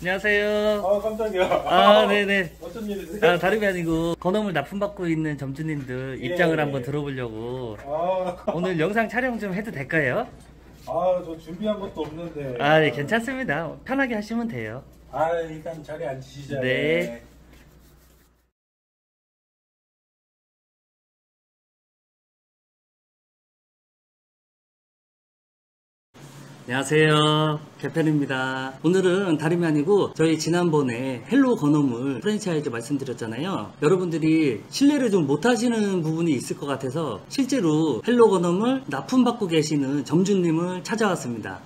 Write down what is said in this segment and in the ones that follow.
안녕하세요. 깜짝이야. 네네. 어떤 일이세요? 다름이 아니고 건어물 납품받고 있는 점주님들 입장을 한번 들어보려고 오늘 영상 촬영 좀 해도 될까요? 저 준비한 것도 없는데. 네, 괜찮습니다. 편하게 하시면 돼요. 일단 자리에 앉으시죠. 네. 안녕하세요, 개편입니다. 오늘은 다름이 아니고 저희 지난번에 헬로 건어물 프랜차이즈 말씀드렸잖아요. 여러분들이 신뢰를 좀 못하시는 부분이 있을 것 같아서 실제로 헬로 건어물 납품받고 계시는 점주님을 찾아왔습니다.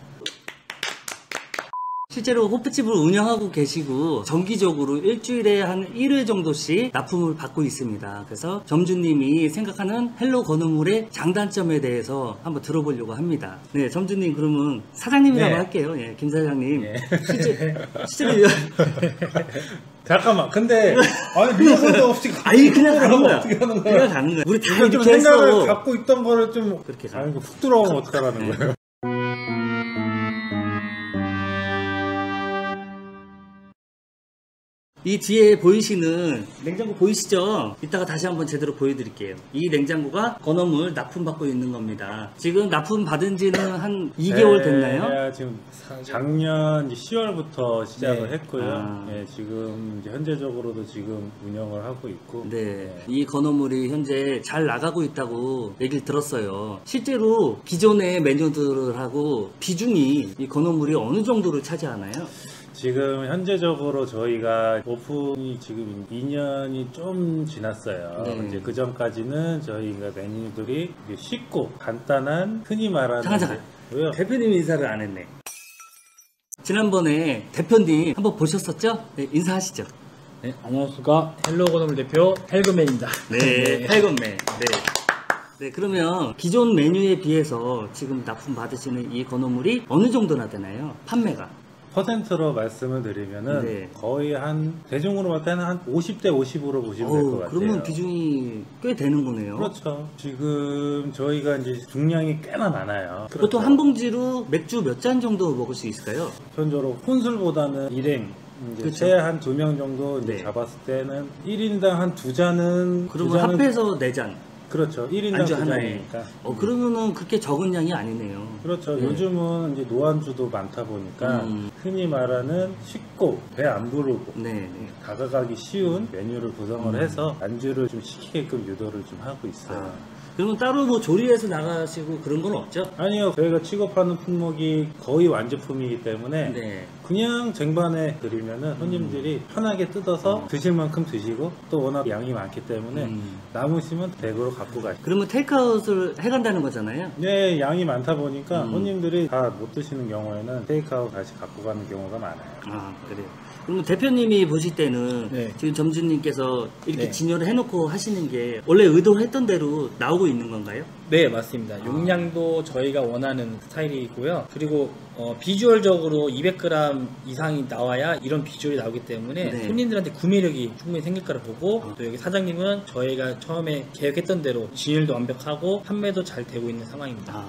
실제로 호프집을 운영하고 계시고 정기적으로 일주일에 한 1회 정도씩 납품을 받고 있습니다. 그래서 점주님이 생각하는 헬로 건어물의 장단점에 대해서 한번 들어보려고 합니다. 네, 점주님 그러면 사장님이라고 할게요. 예, 김 사장님. 실제로 잠깐만, 근데 미역도 없이 그냥 가는 거야. 어떻게 하는 거야? 그냥 가는 거야. 우리 다 좀 이렇게 생각을 했어. 갖고 있던 거를 좀 그렇게 훅 들어오면 어떡하라는 거예요? 이 뒤에 보이시는 냉장고 보이시죠? 이따가 다시 한번 제대로 보여드릴게요. 이 냉장고가 건어물 납품받고 있는 겁니다. 지금 납품 받은 지는 한 2개월 됐나요? 지금 작년 10월부터 시작을 했고요. 지금 이제 현재적으로도 지금 운영을 하고 있고. 이 건어물이 현재 잘 나가고 있다고 얘기를 들었어요. 실제로 기존의 메뉴들하고 비중이 이 건어물이 어느 정도를 차지하나요? 지금 현재적으로 저희가 오픈이 지금 2년이 좀 지났어요. 이제 그 전까지는 저희가 메뉴들이 쉽고 간단한 흔히 말하는 잠깐. 왜요? 대표님이 인사를 안 했네. 지난번에 대표님 한번 보셨었죠? 네, 인사하시죠. 네, 안녕하십니까. 헬로 건어물 대표 헬그맨입니다. 네, 헬그맨. 네, 그러면 기존 메뉴에 비해서 지금 납품 받으시는 이 건어물이 어느 정도나 되나요? 판매가? 퍼센트로 말씀을 드리면은 거의 한 대중으로 봤을 때는 한 50대 50으로 보시면 될 것 같아요. 그러면 비중이 꽤 되는 거네요. 그렇죠. 지금 저희가 이제 중량이 꽤나 많아요. 보통 한 봉지로 맥주 몇 잔 정도 먹을 수 있을까요? 전적으로 혼술보다는 일행 이제 최한 2명 정도 이제 잡았을 때는 1인당 한 2잔은 그러면 합해서 4잔. 그렇죠. 1인당 안주 하나에. 그러면은 그렇게 적은 양이 아니네요. 그렇죠. 요즘은 이제 노안주도 많다 보니까 흔히 말하는 쉽고 배 안 부르고 다가가기 쉬운 메뉴를 구성을 해서 안주를 좀 시키게끔 유도를 좀 하고 있어요. 그러면 따로 뭐 조리해서 나가시고 그런 건 없죠? 아니요. 저희가 취급하는 품목이 거의 완제품이기 때문에 그냥 쟁반에 드리면은 손님들이 편하게 뜯어서 드실 만큼 드시고 또 워낙 양이 많기 때문에 남으시면 댁으로 갖고 가시고. 그러면 테이크아웃을 해간다는 거잖아요? 네, 양이 많다 보니까 손님들이 다 못 드시는 경우에는 테이크아웃 다시 갖고 가는 경우가 많아요. 그래요. 그럼 대표님이 보실 때는 지금 점주님께서 이렇게 진열을 해놓고 하시는 게 원래 의도했던 대로 나오고 있는 건가요? 네, 맞습니다. 용량도 저희가 원하는 스타일이고요. 그리고 비주얼적으로 200g 이상이 나와야 이런 비주얼이 나오기 때문에 손님들한테 구매력이 충분히 생길 거라 보고 또 여기 사장님은 저희가 처음에 계획했던 대로 진열도 완벽하고 판매도 잘 되고 있는 상황입니다.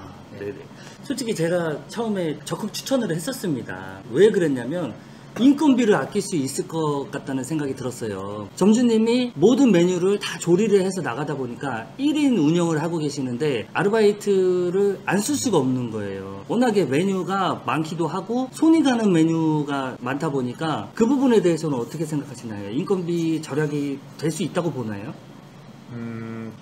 솔직히 제가 처음에 적극 추천을 했었습니다. 왜 그랬냐면 인건비를 아낄 수 있을 것 같다는 생각이 들었어요. 점주님이 모든 메뉴를 다 조리를 해서 나가다 보니까 1인 운영을 하고 계시는데 아르바이트를 안 쓸 수가 없는 거예요. 워낙에 메뉴가 많기도 하고 손이 가는 메뉴가 많다 보니까 그 부분에 대해서는 어떻게 생각하시나요? 인건비 절약이 될 수 있다고 보나요?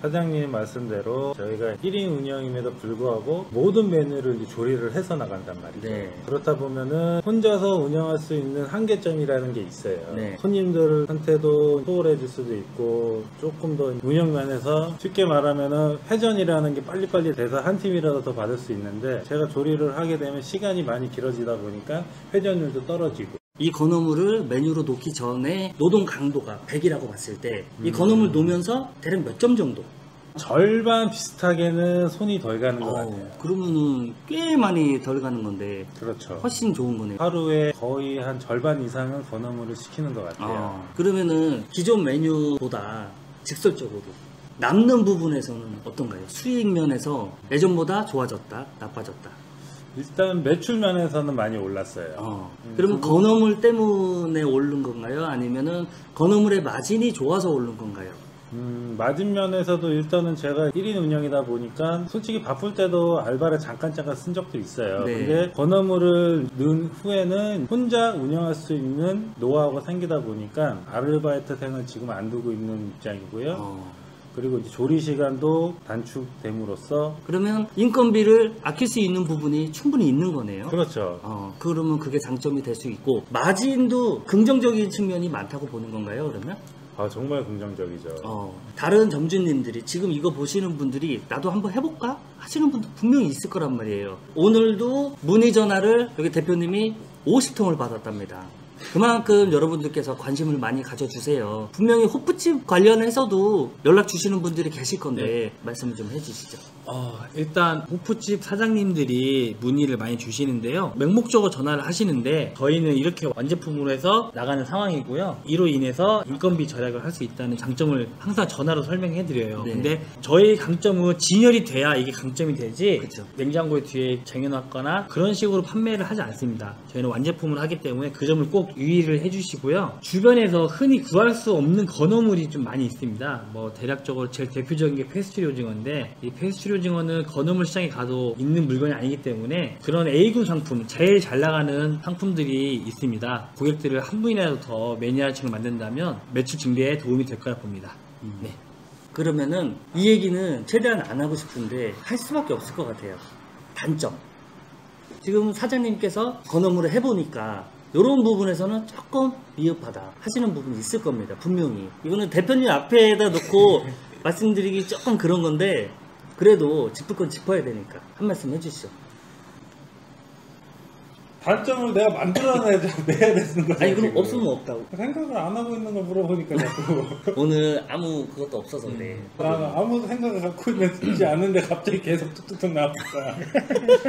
사장님 말씀대로 저희가 1인 운영임에도 불구하고 모든 메뉴를 이제 조리를 해서 나간단 말이죠. 그렇다 보면은 혼자서 운영할 수 있는 한계점이라는 게 있어요. 손님들한테도 소홀해 질 수도 있고 조금 더 운영 면에서 쉽게 말하면은 회전이라는 게 빨리빨리 돼서 한 팀이라도 더 받을 수 있는데 제가 조리를 하게 되면 시간이 많이 길어지다 보니까 회전율도 떨어지고. 이 건어물을 메뉴로 놓기 전에 노동 강도가 100이라고 봤을 때 이 건어물 놓으면서 대략 몇 점 정도? 절반 비슷하게는 손이 덜 가는 것 같아요. 그러면은 꽤 많이 덜 가는 건데 그렇죠. 훨씬 좋은 거네요. 하루에 거의 한 절반 이상은 건어물을 시키는 것 같아요. 그러면은 기존 메뉴보다 직설적으로 남는 부분에서는 어떤가요? 수익 면에서 예전보다 좋아졌다, 나빠졌다? 일단 매출 면에서는 많이 올랐어요. 그러면 건어물 때문에 오른 건가요? 아니면은 건어물의 마진이 좋아서 오른 건가요? 마진 면에서도 일단은 제가 1인 운영이다 보니까 솔직히 바쁠 때도 알바를 잠깐 쓴 적도 있어요. 네. 근데 건어물을 넣은 후에는 혼자 운영할 수 있는 노하우가 생기다 보니까 아르바이트생을 지금 안 두고 있는 입장이고요. 그리고 이제 조리 시간도 단축됨으로써 그러면 인건비를 아낄 수 있는 부분이 충분히 있는 거네요. 그렇죠. 그러면 그게 장점이 될 수 있고 마진도 긍정적인 측면이 많다고 보는 건가요? 그러면? 정말 긍정적이죠. 다른 점주님들이 지금 이거 보시는 분들이 나도 한번 해볼까? 하시는 분도 분명히 있을 거란 말이에요. 오늘도 문의 전화를 여기 대표님이 50통을 받았답니다. 그만큼 여러분들께서 관심을 많이 가져주세요. 분명히 호프집 관련해서도 연락 주시는 분들이 계실 건데 말씀을 좀 해주시죠. 일단 호프집 사장님들이 문의를 많이 주시는데요. 맹목적으로 전화를 하시는데 저희는 이렇게 완제품으로 해서 나가는 상황이고요. 이로 인해서 인건비 절약을 할 수 있다는 장점을 항상 전화로 설명해 드려요. 네. 근데 저희 강점은 진열이 돼야 이게 강점이 되지 그쵸. 냉장고에 뒤에 쟁여놨거나 그런 식으로 판매를 하지 않습니다. 저희는 완제품을 하기 때문에 그 점을 꼭 유의를 해주시고요. 주변에서 흔히 구할 수 없는 건어물이 좀 많이 있습니다. 뭐 대략적으로 제일 대표적인 게 페스츄리 오징어인데 이 페스츄리 오징어는 건어물 시장에 가도 있는 물건이 아니기 때문에 그런 A군 상품, 제일 잘 나가는 상품들이 있습니다. 고객들을 한 분이라도 더 매니아층을 만든다면 매출 증대에 도움이 될 거라 봅니다. 네. 그러면은 이 얘기는 최대한 안 하고 싶은데 할 수밖에 없을 것 같아요. 단점. 지금 사장님께서 건어물을 해보니까 이런 부분에서는 조금 미흡하다 하시는 부분이 있을 겁니다. 분명히. 이거는 대표님 앞에다 놓고 말씀드리기 조금 그런 건데 그래도 짚을 건 짚어야 되니까 한 말씀 해주시죠. 단점을 내가 만들어내야 되는 거야. 아니 그럼 없으면 없다고. 생각을 안 하고 있는 걸 물어보니까 자꾸. 오늘 아무 그것도 없어서 그래. 나는 아무 생각을 갖고 있지 않은데 갑자기 계속 툭툭툭 나올 거야.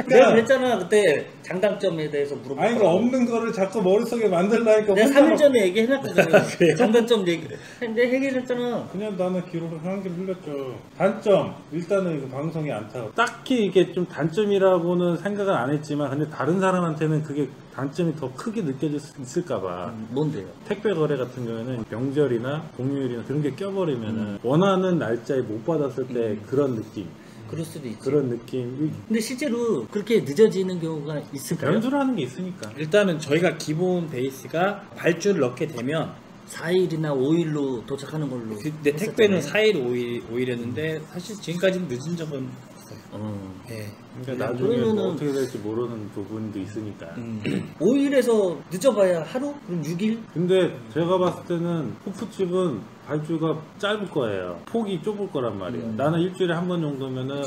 내가 그랬잖아 그때 장단점에 대해서 물어보고. 아니 그 없는 거를 자꾸 머릿속에 만들라니까. 내가 3일 전에 얘기해놨거든. 장단점 얘기했는데 해결했잖아. 그냥 나는 기록을 한 개 흘렸죠. 단점 일단은 이거 방송이 안 타고 딱히 이게 좀 단점이라고는 생각을 안 했지만 근데 다른 사람한테는 그게 단점이 더 크게 느껴질 수 있을까봐. 뭔데요? 택배 거래 같은 경우에는 명절이나 공휴일이나 그런 게 껴버리면은 원하는 날짜에 못 받았을 때 그런 느낌. 그럴 수도 있지. 그런 느낌. 근데 실제로 그렇게 늦어지는 경우가 있을까요? 변수라는 게 있으니까. 일단은 저희가 기본 베이스가 발주를 넣게 되면 4일이나 5일로 도착하는 걸로. 근데 택배는 4일, 5일이었는데 사실 지금까지는 늦은 적은 없어요. 네. 그러니까 나중에 뭐 그러면은- 어떻게 될지 모르는 부분도 있으니까. 5일에서 늦어봐야 하루? 그럼 6일? 근데 제가 봤을 때는 호프집은 발주가 짧을 거예요. 폭이 좁을 거란 말이에요. 나는 일주일에 한 번 정도면은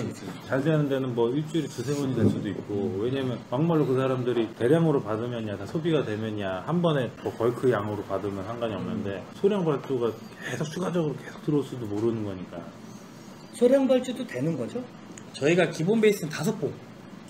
잘 되는 데는 뭐 일주일에 두세 번이 될 수도 있고. 왜냐면 막말로 그 사람들이 대량으로 받으면야 다 소비가 되면야 한 번에 뭐 벌크 양으로 받으면 상관이 없는데 소량 발주가 계속 추가적으로 계속 들어올 수도 모르는 거니까. 소량 발주도 되는 거죠? 저희가 기본 베이스는 5봉.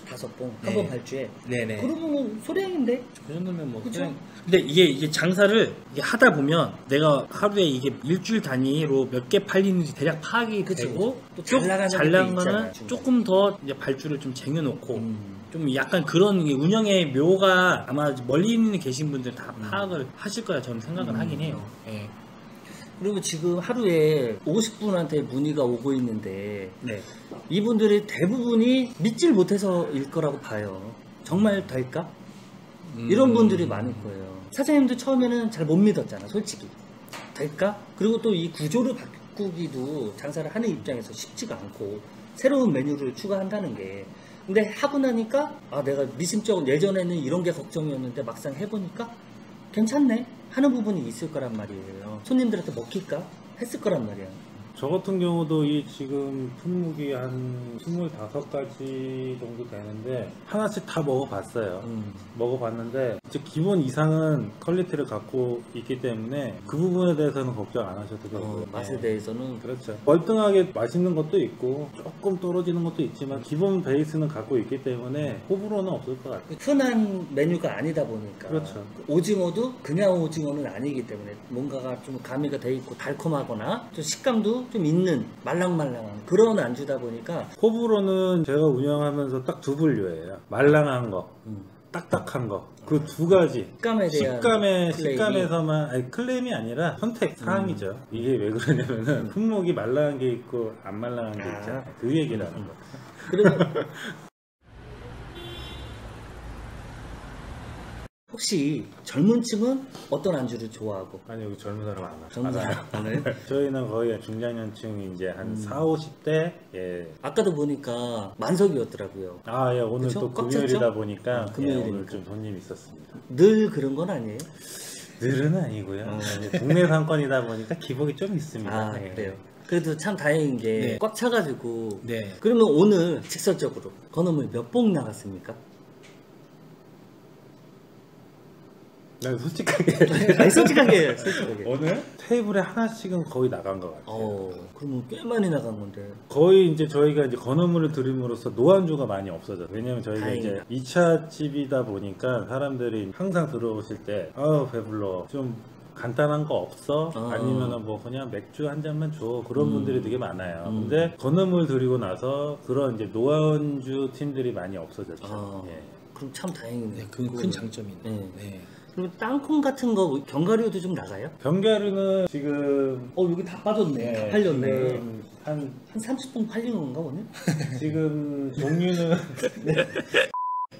5봉 네. 한 번 발주에. 네네. 그러면 소량인데? 그 정도면 뭐 그쵸? 그냥. 근데 이게 장사를 이게 하다 보면 내가 하루에 이게 일주일 단위로 몇 개 팔리는지 대략 파악이 그쵸, 되고 그쵸. 또 잘 나가는 잘 것도 나가는 있잖아요, 거는 중간에. 조금 더 이제 발주를 좀 쟁여놓고 좀 약간 그런 게 운영의 묘가 아마 멀리 있는 계신 분들 다 파악을 하실 거라 저는 생각을 하긴 해요. 예. 그리고 지금 하루에 50분한테 문의가 오고 있는데 네. 이분들이 대부분이 믿질 못해서일 거라고 봐요. 정말 될까? 이런 분들이 많을 거예요. 사장님도 처음에는 잘 못 믿었잖아, 솔직히. 될까? 그리고 또 이 구조를 바꾸기도 장사를 하는 입장에서 쉽지가 않고 새로운 메뉴를 추가한다는 게. 근데 하고 나니까 내가 미심쩍은 예전에는 이런 게 걱정이었는데 막상 해보니까 괜찮네 하는 부분이 있을 거란 말이에요. 손님들한테 먹힐까? 했을 거란 말이야. 저 같은 경우도 이 지금 품목이 한 25가지 정도 되는데 하나씩 다 먹어봤어요. 먹어봤는데 이제 기본 이상은 퀄리티를 갖고 있기 때문에 그 부분에 대해서는 걱정 안 하셔도 되고요. 맛에 대해서는 그렇죠. 멀뚱하게 맛있는 것도 있고 조금 떨어지는 것도 있지만 기본 베이스는 갖고 있기 때문에 호불호는 없을 것 같아요. 흔한 메뉴가 아니다 보니까. 그렇죠. 오징어도 그냥 오징어는 아니기 때문에 뭔가가 좀 가미가 돼 있고 달콤하거나 좀 식감도 좀 있는 말랑말랑한 그런 안주다 보니까 호불호는 제가 운영하면서 딱 두 분류예요. 말랑한 거, 딱딱한 거. 그 두 가지. 식감에 대한 클레임이. 식감에서만, 아니, 클레임이 아니라 선택 사항이죠. 이게 왜 그러냐면은, 품목이 말랑한 게 있고, 안 말랑한 게 있잖아요. 그 얘기라는 거. 그러면 혹시 젊은 층은 어떤 안주를 좋아하고? 아니, 여기 젊은 사람 안 와요. 젊은 사람 안 와요? 저희는 거의 중장년층이 이제 한 4, 50대, 예. 아까도 보니까 만석이었더라고요. 아, 예, 오늘 그쵸? 또 꽉 금요일이다 찼죠? 보니까, 예, 금요일이니까. 오늘 좀 손님이 있었습니다. 늘 그런 건 아니에요? 늘은 아니고요. 이제 동네 상권이다 보니까 기복이 좀 있습니다. 아, 예. 그래요. 그래도 참 다행인 게 네. 꽉 차가지고. 네. 그러면 오늘 직설적으로 건어물 몇 봉 나갔습니까? 난 솔직하게 아니 솔직하게 솔직하게. 오늘 테이블에 하나씩은 거의 나간 것 같아요. 그러면 꽤 많이 나간 건데. 거의 이제 저희가 이제 건어물을 드림으로써 노안주가 많이 없어져요. 왜냐면 저희가 다행이다. 이제 2차 집이다 보니까 사람들이 항상 들어오실 때 아우 배불러 좀 간단한 거 없어? 아니면은 뭐 그냥 맥주 한 잔만 줘. 그런 분들이 되게 많아요. 근데 건어물 드리고 나서 그런 이제 노안주 팀들이 많이 없어졌죠. 예. 그럼 참 다행이네요. 네, 그 큰 장점이네. 네. 네. 그리고 땅콩 같은 거 견과류도 좀 나가요? 견과류는 지금 여기 다 빠졌네. 다 팔렸네. 지금 한 30봉 팔린 건가 오늘? 지금 종류는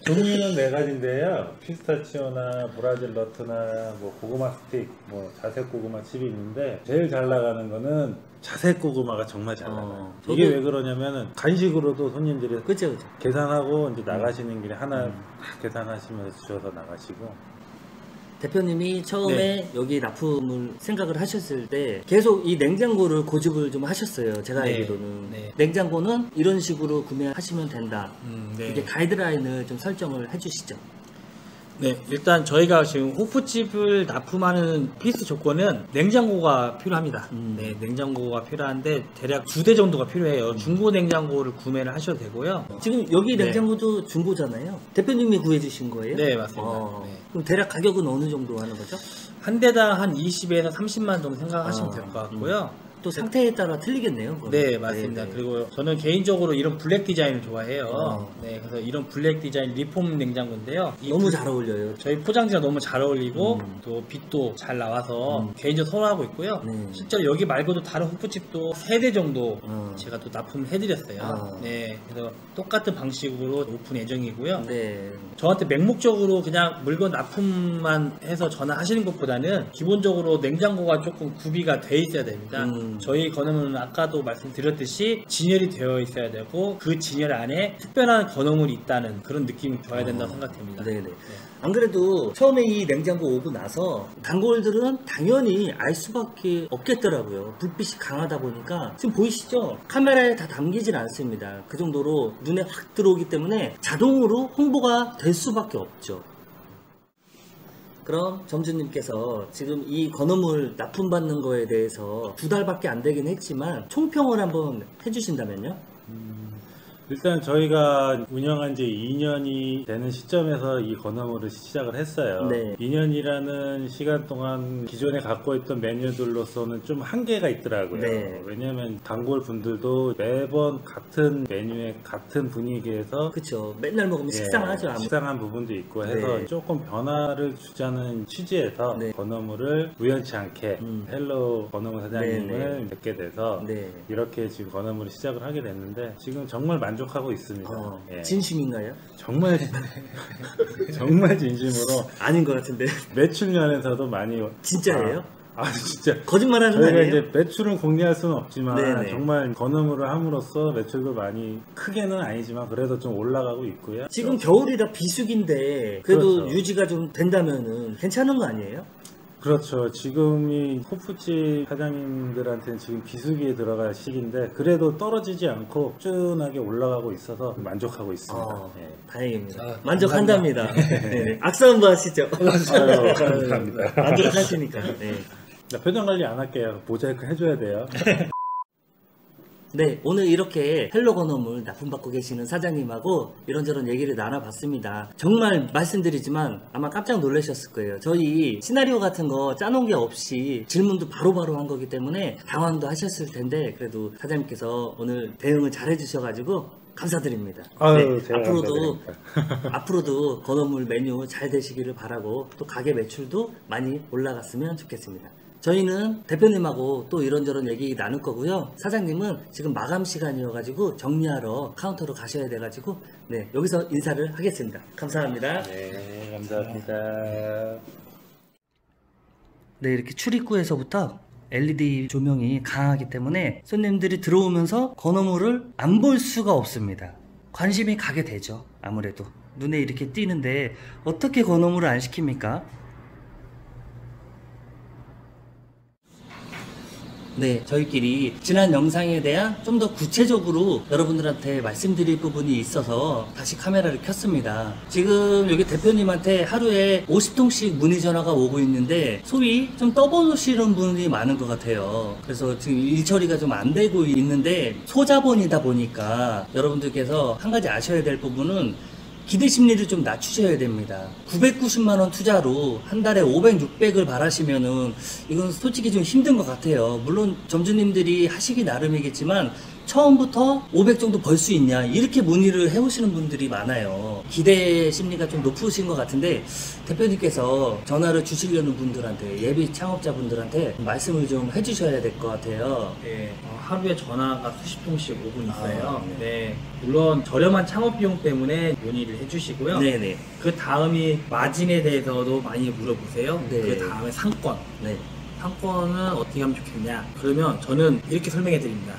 종류는 네 가지인데요. 피스타치오나 브라질 너트나 뭐 고구마 스틱, 뭐 자색 고구마 칩이 있는데 제일 잘 나가는 거는 자색 고구마가 정말 잘 나가요. 이게 왜 그러냐면은 간식으로도 손님들이 그죠. 계산하고 이제 나가시는 길에 하나 딱 계산하시면서 주셔서 나가시고. 대표님이 처음에 여기 납품을 생각을 하셨을 때 계속 이 냉장고를 고집을 좀 하셨어요. 제가 네. 알기로는. 네. 냉장고는 이런 식으로 구매하시면 된다. 네. 이게 가이드라인을 좀 설정을 해주시죠. 네, 일단 저희가 지금 호프집을 납품하는 필수 조건은 냉장고가 필요합니다. 네, 냉장고가 필요한데 대략 2대 정도가 필요해요. 중고 냉장고를 구매를 하셔도 되고요. 지금 여기 네. 냉장고도 중고잖아요. 대표님이 구해주신 거예요? 네, 맞습니다. 네. 그럼 대략 가격은 어느 정도 하는 거죠? 한 대당 한 20에서 30만 정도 생각하시면 될 것 같고요. 또 상태에 따라 틀리겠네요. 그거는. 네, 맞습니다. 네, 네. 그리고 저는 개인적으로 이런 블랙 디자인을 좋아해요. 어. 네, 그래서 이런 블랙 디자인 리폼 냉장고인데요. 너무 잘 어울려요. 저희 포장지가 너무 잘 어울리고 또 빛도 잘 나와서 개인적으로 선호하고 있고요. 네. 실제로 여기 말고도 다른 호프집도 3대 정도 어. 제가 또 납품을 해드렸어요. 아. 네, 그래서 똑같은 방식으로 오픈 예정이고요. 네. 저한테 맹목적으로 그냥 물건 납품만 해서 전화하시는 것보다는 기본적으로 냉장고가 조금 구비가 돼 있어야 됩니다. 저희 건어물은 아까도 말씀드렸듯이 진열이 되어 있어야 되고 그 진열 안에 특별한 건어물이 있다는 그런 느낌이 줘야 된다고 생각됩니다. 네네. 안 그래도 처음에 이 냉장고 오고 나서 단골들은 당연히 알 수밖에 없겠더라고요. 불빛이 강하다 보니까 지금 보이시죠? 카메라에 다 담기질 않습니다. 그 정도로 눈에 확 들어오기 때문에 자동으로 홍보가 될 수밖에 없죠. 그럼 점주님께서 지금 이 건어물 납품받는 거에 대해서 2달밖에 안 되긴 했지만 총평을 한번 해주신다면요? 일단 저희가 운영한 지 2년이 되는 시점에서 이 건어물을 시작을 했어요. 네. 2년이라는 시간 동안 기존에 갖고 있던 메뉴들로서는 좀 한계가 있더라고요. 네. 왜냐하면 단골 분들도 매번 같은 메뉴에 같은 분위기에서 그쵸. 맨날 먹으면 식상하죠. 아무. 식상한 부분도 있고 해서 네. 조금 변화를 주자는 취지에서 네. 건어물을 우연치 않게 헬로 건어물 사장님을 네, 네. 뵙게 돼서 네. 이렇게 지금 건어물을 시작을 하게 됐는데 지금 정말 만족하고 있습니다. 예. 진심인가요? 정말 정말 진심으로 아닌 것 같은데. 매출 면에서도 많이 진짜예요? 진짜 거짓말하는 거 저희가 아니에요? 이제 매출은 공개할 수는 없지만 네네. 정말 건어물을 함으로써 매출도 많이 크게는 아니지만 그래도 좀 올라가고 있고요. 지금 겨울이라 비수기인데 그래도 그렇죠. 유지가 좀 된다면은 괜찮은 거 아니에요? 그렇죠. 지금이 호프집 사장님들한테는 지금 비수기에 들어갈 시기인데 그래도 떨어지지 않고 꾸준하게 올라가고 있어서 만족하고 있습니다. 예. 다행입니다. 아, 만족한답니다. 네. 악수 한번 하시죠. 아유, 감사합니다. 만족하시니까. 네. 나 표정 관리 안 할게요. 모자이크 해줘야 돼요. 네, 오늘 이렇게 헬로 건어물 납품받고 계시는 사장님하고 이런저런 얘기를 나눠봤습니다. 정말 말씀드리지만 아마 깜짝 놀라셨을 거예요. 저희 시나리오 같은 거 짜놓은 게 없이 질문도 바로바로 한 거기 때문에 당황도 하셨을 텐데 그래도 사장님께서 오늘 대응을 잘 해주셔가지고 감사드립니다. 아유, 제가 앞으로도 건어물 메뉴 잘 되시기를 바라고 또 가게 매출도 많이 올라갔으면 좋겠습니다. 저희는 대표님하고 또 이런저런 얘기 나눌 거고요. 사장님은 지금 마감 시간이어가지고 정리하러 카운터로 가셔야 돼가지고 네, 여기서 인사를 하겠습니다. 감사합니다. 네, 감사합니다. 네, 이렇게 출입구에서부터 LED 조명이 강하기 때문에 손님들이 들어오면서 건어물을 안 볼 수가 없습니다. 관심이 가게 되죠. 아무래도 눈에 이렇게 띄는데 어떻게 건어물을 안 시킵니까? 네, 저희끼리 지난 영상에 대한 좀 더 구체적으로 여러분들한테 말씀드릴 부분이 있어서 다시 카메라를 켰습니다. 지금 여기 대표님한테 하루에 50통씩 문의 전화가 오고 있는데 소위 좀 떠보시는 분이 많은 것 같아요. 그래서 지금 일 처리가 좀 안 되고 있는데 소자본이다 보니까 여러분들께서 한 가지 아셔야 될 부분은 기대 심리를 좀 낮추셔야 됩니다. 990만원 투자로 한 달에 500, 600을 바라시면은 이건 솔직히 좀 힘든 것 같아요. 물론 점주님들이 하시기 나름이겠지만 처음부터 500 정도 벌 수 있냐 이렇게 문의를 해오시는 분들이 많아요. 기대 심리가 좀 높으신 것 같은데 대표님께서 전화를 주시려는 분들한테 예비 창업자분들한테 말씀을 좀 해주셔야 될 것 같아요. 네, 하루에 전화가 수십 통씩 오고 있어요. 네, 물론 저렴한 창업 비용 때문에 문의를 해주시고요. 네네. 그 다음이 마진에 대해서도 많이 물어보세요. 네. 그 다음에 상권. 네. 상권은 어떻게 하면 좋겠냐? 그러면 저는 이렇게 설명해 드립니다.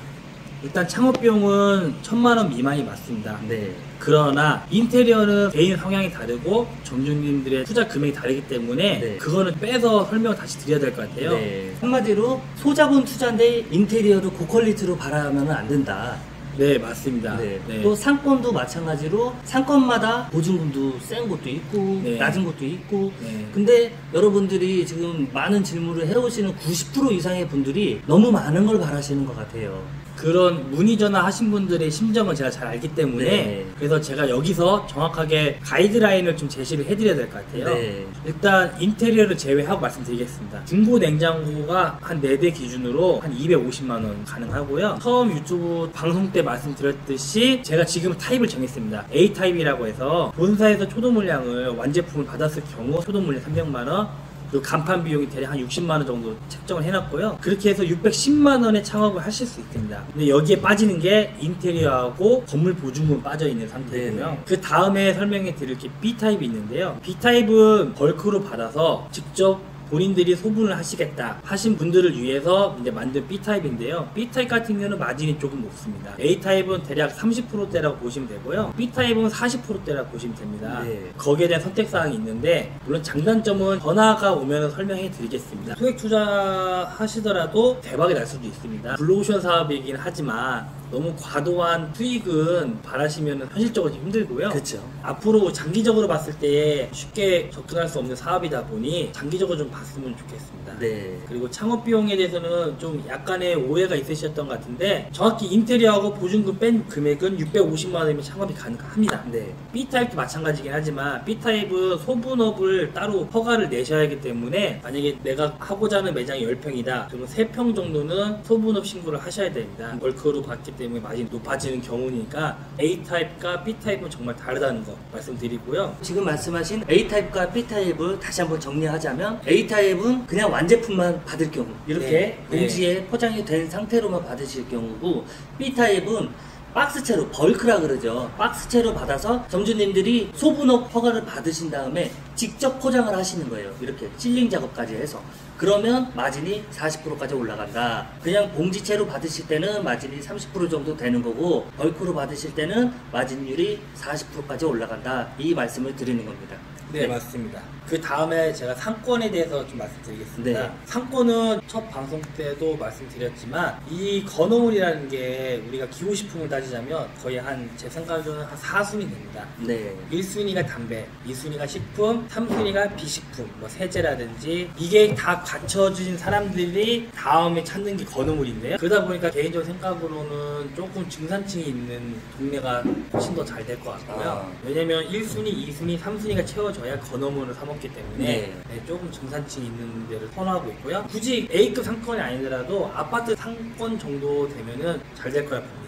일단 창업 비용은 1000만원 미만이 맞습니다. 네. 그러나 인테리어는 개인 성향이 다르고 점주님들의 투자 금액이 다르기 때문에 네. 그거는 빼서 설명을 다시 드려야 될 것 같아요. 네. 한마디로 소자본 투자인데 인테리어를 고퀄리티로 바라면 안 된다. 네, 맞습니다. 네. 네. 또 상권도 마찬가지로 상권마다 보증금도 센 곳도 있고 네. 낮은 곳도 있고 네. 근데 여러분들이 지금 많은 질문을 해오시는 90% 이상의 분들이 너무 많은 걸 바라시는 것 같아요. 그런 문의 전화 하신 분들의 심정을 제가 잘 알기 때문에 네. 그래서 제가 여기서 정확하게 가이드라인을 좀 제시를 해드려야 될 것 같아요. 네. 일단 인테리어를 제외하고 말씀드리겠습니다. 중고 냉장고가 한 4대 기준으로 한 250만원 가능하고요. 처음 유튜브 방송 때 말씀드렸듯이 제가 지금 타입을 정했습니다. A타입이라고 해서 본사에서 초도 물량을 완제품을 받았을 경우 초도 물량 300만원, 그리고 간판 비용이 대략 한 60만원 정도 책정을 해놨고요. 그렇게 해서 610만원의 창업을 하실 수 있습니다. 근데 여기에 빠지는 게 인테리어하고 건물 보증금 빠져있는 상태고요. 네네. 그 다음에 설명해 드릴 게 B타입이 있는데요. B타입은 벌크로 받아서 직접 본인들이 소분을 하시겠다 하신 분들을 위해서 이제 만든 B타입인데요. B타입 같은 경우는 마진이 조금 높습니다. A타입은 대략 30%대라고 보시면 되고요. B타입은 40%대라고 보시면 됩니다. 네. 거기에 대한 선택사항이 있는데 물론 장단점은 전화가 오면 설명해 드리겠습니다. 소액 투자하시더라도 대박이 날 수도 있습니다. 블루오션 사업이긴 하지만 너무 과도한 수익은 바라시면 현실적으로 힘들고요. 그렇죠. 앞으로 장기적으로 봤을 때 쉽게 접근할 수 없는 사업이다 보니 장기적으로 좀 봤으면 좋겠습니다. 네. 그리고 창업 비용에 대해서는 좀 약간의 오해가 있으셨던 것 같은데 정확히 인테리어하고 보증금 뺀 금액은 650만 원이면 창업이 가능합니다. 네. B타입도 마찬가지긴 하지만 B타입은 소분업을 따로 허가를 내셔야 하기 때문에 만약에 내가 하고자 하는 매장이 10평이다 그러면 3평 정도는 소분업 신고를 하셔야 됩니다. 벌크로 받기 때문에 마진이 높아지는 경우니까 A타입과 B타입은 정말 다르다는 거 말씀드리고요. 지금 말씀하신 A타입과 B타입을 다시 한번 정리하자면 A타입은 그냥 완제품만 받을 경우 이렇게 네. 봉지에 포장이 된 상태로만 받으실 경우고 B타입은 박스채로 벌크라 그러죠. 박스채로 받아서 점주님들이 소분업 허가를 받으신 다음에 직접 포장을 하시는 거예요. 이렇게 실링 작업까지 해서. 그러면 마진이 40%까지 올라간다. 그냥 봉지채로 받으실 때는 마진이 30% 정도 되는 거고 벌크로 받으실 때는 마진율이 40%까지 올라간다. 이 말씀을 드리는 겁니다. 네, 맞습니다. 그 다음에 제가 상권에 대해서 좀 말씀드리겠습니다. 네. 상권은 첫 방송 때도 말씀드렸지만 이 건어물이라는 게 우리가 기호식품을 따지자면 거의 제 생각으로는 한 4순위 됩니다. 네. 1순위가 담배, 2순위가 식품, 3순위가 비식품, 뭐 세제라든지 이게 다 갖춰진 사람들이 다음에 찾는 게 건어물인데요. 그러다 보니까 개인적인 생각으로는 조금 중산층이 있는 동네가 훨씬 더 잘 될 것 같고요. 왜냐면 1순위, 2순위, 3순위가 채워져야 건어물을 사 먹기 때문에 네. 조금 중산층이 있는 데를 선호하고 있고요. 굳이 A급 상권이 아니더라도 아파트 상권 정도 되면은 잘 될 거라 봅니다.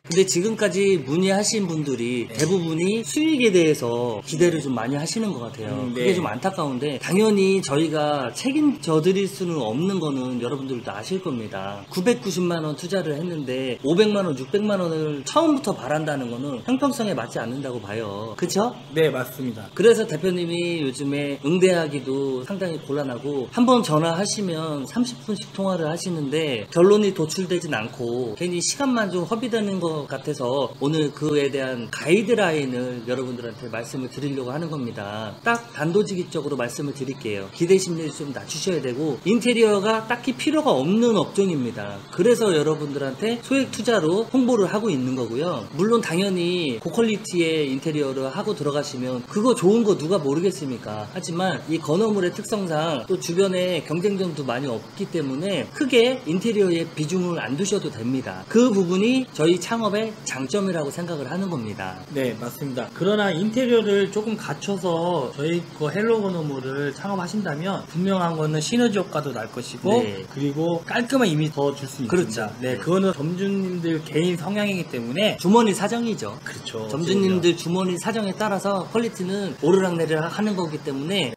근데 지금까지 문의하신 분들이 대부분이 수익에 대해서 기대를 좀 많이 하시는 것 같아요. 네. 그게 좀 안타까운데 당연히 저희가 책임져 드릴 수는 없는 거는 여러분들도 아실 겁니다. 990만 원 투자를 했는데 500만 원, 600만 원을 처음부터 바란다는 거는 형평성에 맞지 않는다고 봐요. 그쵸? 네, 맞습니다. 그래서 대표님이 요즘에 응대하기도 상당히 곤란하고 한번 전화하시면 30분씩 통화를 하시는데 결론이 도출되진 않고 괜히 시간만 좀 허비되는 것 같아서 오늘 그에 대한 가이드라인을 여러분들한테 말씀을 드리려고 하는 겁니다. 딱 단도직입적으로 말씀을 드릴게요. 기대 심리를 좀 낮추셔야 되고 인테리어가 딱히 필요가 없는 업종입니다. 그래서 여러분들한테 소액 투자로 홍보를 하고 있는 거고요. 물론 당연히 고퀄리티의 인테리어를 하고 들어가시면 그거 좋은 거 누가 모르겠습니까? 하지만 이 건어물의 특성상 또 주변에 경쟁점도 많이 없기 때문에 크게 인테리어에 비중을 안 두셔도 됩니다. 그 부분이 저희 창업의 장점이라고 생각을 하는 겁니다. 네, 맞습니다. 그러나 인테리어를 조금 갖춰서 저희 거 헬로 건어물을 창업하신다면 분명한 거는 시너지 효과도 날 것이고 네. 그리고 깔끔한 이미지 더 줄 수 있습니다. 그렇죠. 네, 그거는 점주님들 개인 성향이기 때문에 주머니 사정이죠. 그렇죠. 점주님들 주머니 사정에 따라서 퀄리티는 오르락내리락 하는 거기 때문에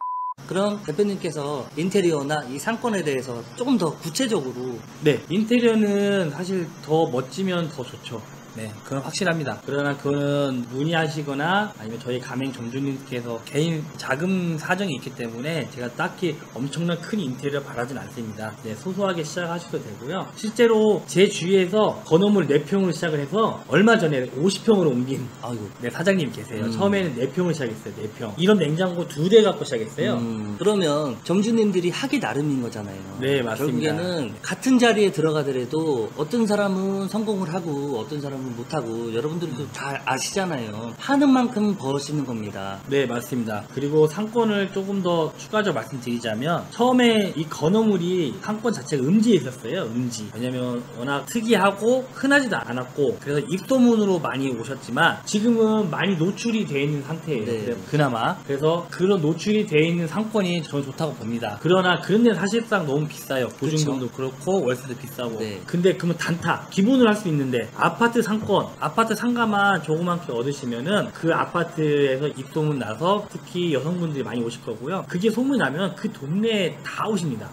그럼 대표님께서 인테리어나 이 상권에 대해서 조금 더 구체적으로 네, 인테리어는 사실 더 멋지면 더 좋죠. 네, 그건 확실합니다. 그러나 그거는 문의하시거나 아니면 저희 가맹 점주님께서 개인 자금 사정이 있기 때문에 제가 딱히 엄청난 큰 인테리어 바라진 않습니다. 네, 소소하게 시작하셔도 되고요. 실제로 제 주위에서 건어물 4평으로 시작을 해서 얼마 전에 50평으로 옮긴 아이고. 네, 사장님 계세요. 처음에는 4평을 시작했어요. 4평. 이런 냉장고 2대 갖고 시작했어요. 그러면 점주님들이 하기 나름인 거잖아요. 네, 맞습니다. 결국에는 같은 자리에 들어가더라도 어떤 사람은 성공을 하고 어떤 사람은 못하고 여러분들도 잘 아시잖아요. 하는 만큼 버시는 겁니다. 네, 맞습니다. 그리고 상권을 조금 더 추가적으로 말씀드리자면 처음에 이 건어물이 상권 자체가 음지에 있었어요. 음지. 왜냐면 워낙 특이하고 흔하지도 않았고 그래서 입소문으로 많이 오셨지만 지금은 많이 노출이 되어 있는 상태예요. 네. 그나마. 그래서 그런 노출이 되어 있는 상권이 저는 좋다고 봅니다. 그러나 그런 데는 사실상 너무 비싸요. 보증금도 그렇고 월세도 비싸고. 네. 근데 그러면 단타, 기본으로 할 수 있는데 아파트 상권, 아파트 상가만 조그맣게 얻으시면은 그 아파트에서 입소문 나서 특히 여성분들이 많이 오실 거고요. 그게 소문이 나면 그 동네에 다 오십니다.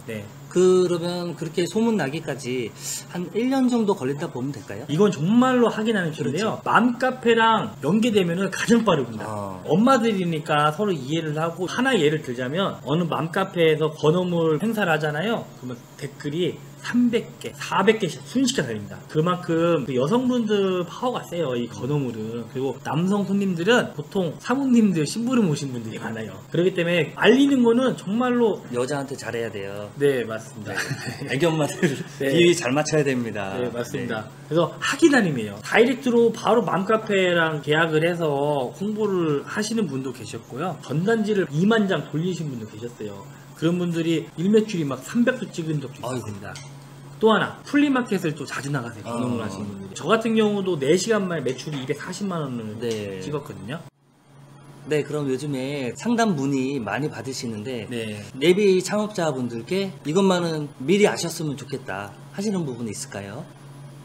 네. 그러면 그렇게 소문나기까지 한 1년 정도 걸린다 보면 될까요? 이건 정말로 확인하는 길인데요. 맘카페랑 연계되면은 가장 빠릅니다. 엄마들이니까 서로 이해를 하고 하나 예를 들자면 어느 맘카페에서 건어물 행사를 하잖아요. 그러면 댓글이 300개, 400개씩 순식간에 달립니다. 그만큼 그 여성분들 파워가 세요, 이 건어물은. 그리고 남성 손님들은 보통 사모님들, 신부름 오신 분들이 많아요. 그렇기 때문에 알리는 거는 정말로 여자한테 잘해야 돼요. 네, 맞습니다. 애기 엄마들 네. 비위 잘 맞춰야 됩니다. 네, 맞습니다. 그래서 하기나님이에요. 다이렉트로 바로 맘카페랑 계약을 해서 홍보를 하시는 분도 계셨고요. 전단지를 2만 장 돌리신 분도 계셨어요. 그런 분들이 일매출이 막 300도 찍은 적도 있습니다. 또 하나, 플리마켓을 또 자주 나가세요. 건어물 하시는 분들이. 저 같은 경우도 4시간 만에 매출이 240만 원을 네. 찍었거든요. 네, 그럼 요즘에 상담 문의 많이 받으시는데 네. 내비 창업자분들께 이것만은 미리 아셨으면 좋겠다 하시는 부분이 있을까요?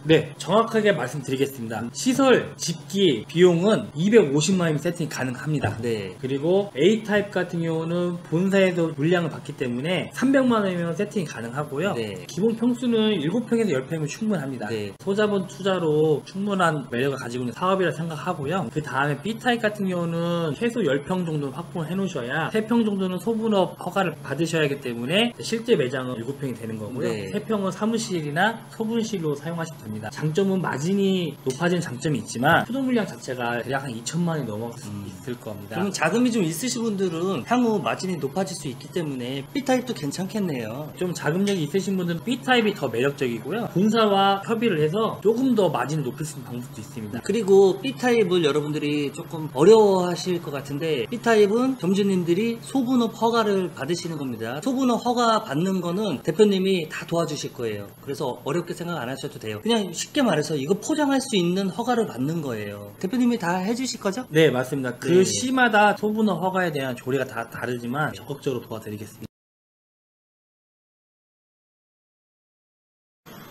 네, 정확하게 말씀드리겠습니다. 시설, 집기, 비용은 250만 원이면 세팅이 가능합니다. 네. 그리고 A타입 같은 경우는 본사에도 물량을 받기 때문에 300만 원이면 세팅이 가능하고요. 네. 기본 평수는 7평에서 10평이면 충분합니다. 네. 소자본 투자로 충분한 매력을 가지고 있는 사업이라 생각하고요. 그 다음에 B타입 같은 경우는 최소 10평 정도는 확보를 해놓으셔야 3평 정도는 소분업 허가를 받으셔야 하기 때문에 실제 매장은 7평이 되는 거고요. 네. 3평은 사무실이나 소분실로 사용하시면 됩니다. 겁니다. 장점은 마진이 높아진 장점이 있지만 수도 물량 자체가 대략 한 2천만 원이 넘어갈 수 있을 겁니다. 그러면 자금이 좀 있으신 분들은 향후 마진이 높아질 수 있기 때문에 B타입도 괜찮겠네요. 좀 자금력이 있으신 분들은 B타입이 더 매력적이고요. 본사와 협의를 해서 조금 더 마진을 높일 수 있는 방법도 있습니다. 그리고 B타입을 여러분들이 조금 어려워하실 것 같은데, B타입은 점주님들이 소분업 허가를 받으시는 겁니다. 소분업 허가 받는 거는 대표님이 다 도와주실 거예요. 그래서 어렵게 생각 안 하셔도 돼요. 그냥 쉽게 말해서 이거 포장할 수 있는 허가를 받는 거예요. 대표님이 다 해주실 거죠? 네, 맞습니다. 그 네. 시마다 소분업 허가에 대한 조례가 다 다르지만 적극적으로 도와드리겠습니다.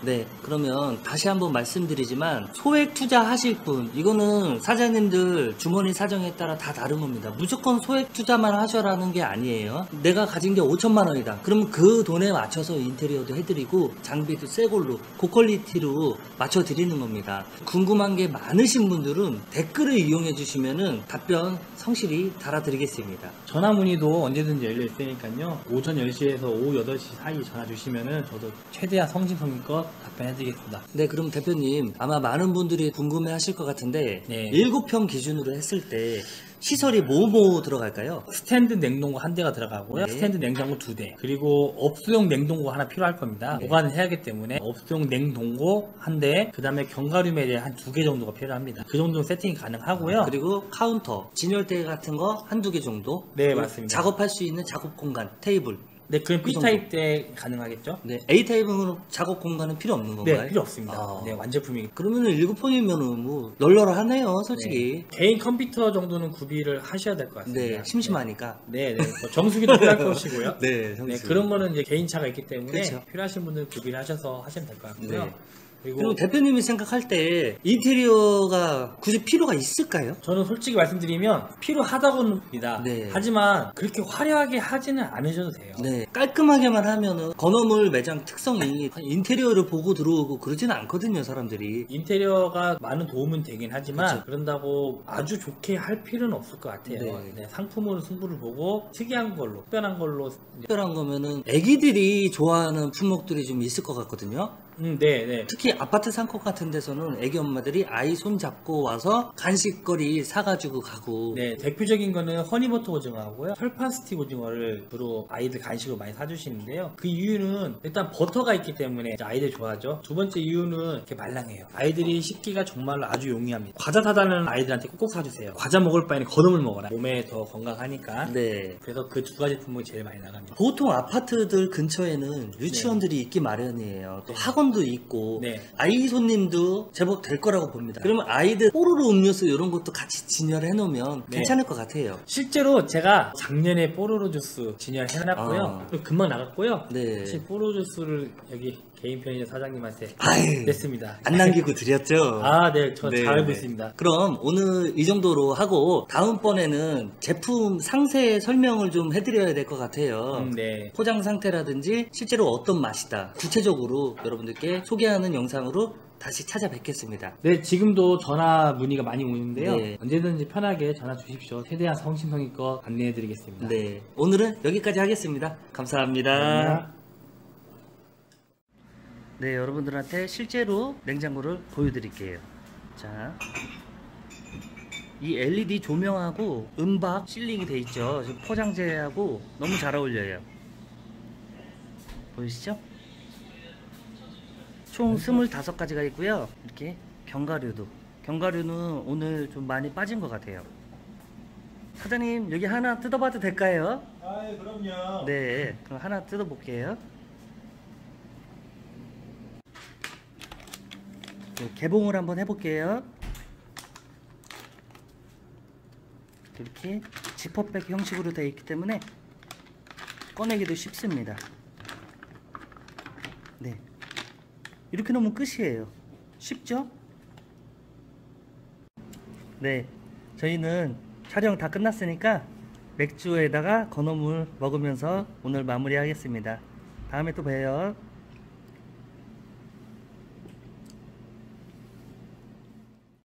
네, 그러면 다시 한번 말씀드리지만 소액 투자 하실 분, 이거는 사장님들 주머니 사정에 따라 다 다른 겁니다. 무조건 소액 투자만 하셔라는 게 아니에요. 내가 가진 게 5천만 원이다. 그러면 그 돈에 맞춰서 인테리어도 해드리고 장비도 새 걸로 고퀄리티로 맞춰드리는 겁니다. 궁금한 게 많으신 분들은 댓글을 이용해 주시면은 답변 성실히 달아드리겠습니다. 전화 문의도 언제든지 열려 있으니까요. 오전 10시에서 오후 8시 사이 전화 주시면은 저도 최대한 성심성의껏 답변해드리겠습니다. 네, 그럼 대표님, 아마 많은 분들이 궁금해 하실 것 같은데, 네. 7평 기준으로 했을 때 시설이 뭐 들어갈까요? 스탠드 냉동고 한 대가 들어가고요. 네. 스탠드 냉장고 2대. 그리고 업소용 냉동고 하나 필요할 겁니다. 네. 보관을 해야 하기 때문에 업소용 냉동고 한 대, 그 다음에 견과류매대 한 2개 정도가 필요합니다. 그 정도는 세팅이 가능하고요. 그리고 카운터, 진열대 같은 거 한두 개 정도? 네, 그리고 맞습니다. 작업할 수 있는 작업 공간, 테이블. 네, 그럼 그 B타입 때 가능하겠죠? 네, A타입은 작업 공간은 필요 없는 건가요? 네, 필요 없습니다. 아. 네, 완제품이기 그러면은 7평이면은 뭐 널널하네요, 솔직히. 개인 컴퓨터 정도는 구비를 하셔야 될 것 같습니다. 네, 심심하니까. 네, 네. 뭐 정수기도 필요할 것이고요. 네, 네, 그런 거는 이제 개인차가 있기 때문에 그렇죠. 필요하신 분들 구비를 하셔서 하시면 될 것 같고요. 네. 그리고 그리고 대표님이 생각할 때 인테리어가 굳이 필요가 있을까요? 저는 솔직히 말씀드리면 필요하다고는 봅니다. 네. 하지만 그렇게 화려하게 하지는 않으셔도 돼요. 네, 깔끔하게만 하면은 건어물 매장 특성이 인테리어를 보고 들어오고 그러지는 않거든요, 사람들이. 인테리어가 많은 도움은 되긴 하지만 그렇죠. 그런다고 아주 좋게 할 필요는 없을 것 같아요. 네. 네, 상품으로 승부를 보고 특이한 걸로, 특별한 걸로. 특별한 거면은 애기들이 좋아하는 품목들이 좀 있을 것 같거든요. 네, 네. 특히 아파트 상권 같은 데서는 애기 엄마들이 아이 손 잡고 와서 간식거리 사가지고 가고. 네, 대표적인 거는 허니버터 오징어하고요. 철파스티 오징어를 주로 아이들 간식으로 많이 사주시는데요. 그 이유는 일단 버터가 있기 때문에 이제 아이들 좋아하죠. 두 번째 이유는 이렇게 말랑해요. 아이들이 씹기가 정말로 아주 용이합니다. 과자 사다는 아이들한테 꼭꼭 사주세요. 과자 먹을 바에는 건어물 먹어라. 몸에 더 건강하니까. 네. 그래서 그 두 가지 품목이 제일 많이 나갑니다. 보통 아파트들 근처에는 유치원들이 있기 마련이에요. 또 학원도 있고. 네. 아이 손님도 제법 될 거라고 봅니다. 그러면 아이들 뽀로로 음료수 이런 것도 같이 진열해 놓으면 네. 괜찮을 것 같아요. 실제로 제가 작년에 뽀로로 주스 진열해놨고요. 아. 또 금방 나갔고요. 네. 사실 뽀로로 주스를 여기 개인 편의점 사장님한테 아유, 냈습니다. 안 남기고 드렸죠. 아, 네, 저 네, 잘 알고 네. 있습니다. 그럼 오늘 이 정도로 하고 다음번에는 제품 상세 설명을 좀 해드려야 될 것 같아요. 네. 포장 상태라든지 실제로 어떤 맛이다 구체적으로 여러분들께 소개하는 영상으로 다시 찾아뵙겠습니다. 네, 지금도 전화 문의가 많이 오는데요. 네. 언제든지 편하게 전화 주십시오. 최대한 성심성의껏 안내해드리겠습니다. 네, 오늘은 여기까지 하겠습니다. 감사합니다. 감사합니다. 네, 여러분들한테 실제로 냉장고를 보여드릴게요. 자, 이 LED 조명하고 은박 실링이 돼 있죠. 지금 포장재하고 너무 잘 어울려요. 보이시죠? 총 25가지가 있고요. 이렇게 견과류는 오늘 좀 많이 빠진 것 같아요. 사장님, 여기 하나 뜯어봐도 될까요? 아, 예, 그럼요. 네, 그럼 하나 뜯어볼게요. 네, 개봉을 한번 해볼게요. 이렇게 지퍼백 형식으로 되어 있기 때문에 꺼내기도 쉽습니다. 네, 이렇게 놓으면 끝이에요. 쉽죠? 네, 저희는 촬영 다 끝났으니까 맥주에다가 건어물 먹으면서 오늘 마무리하겠습니다. 다음에 또 봬요.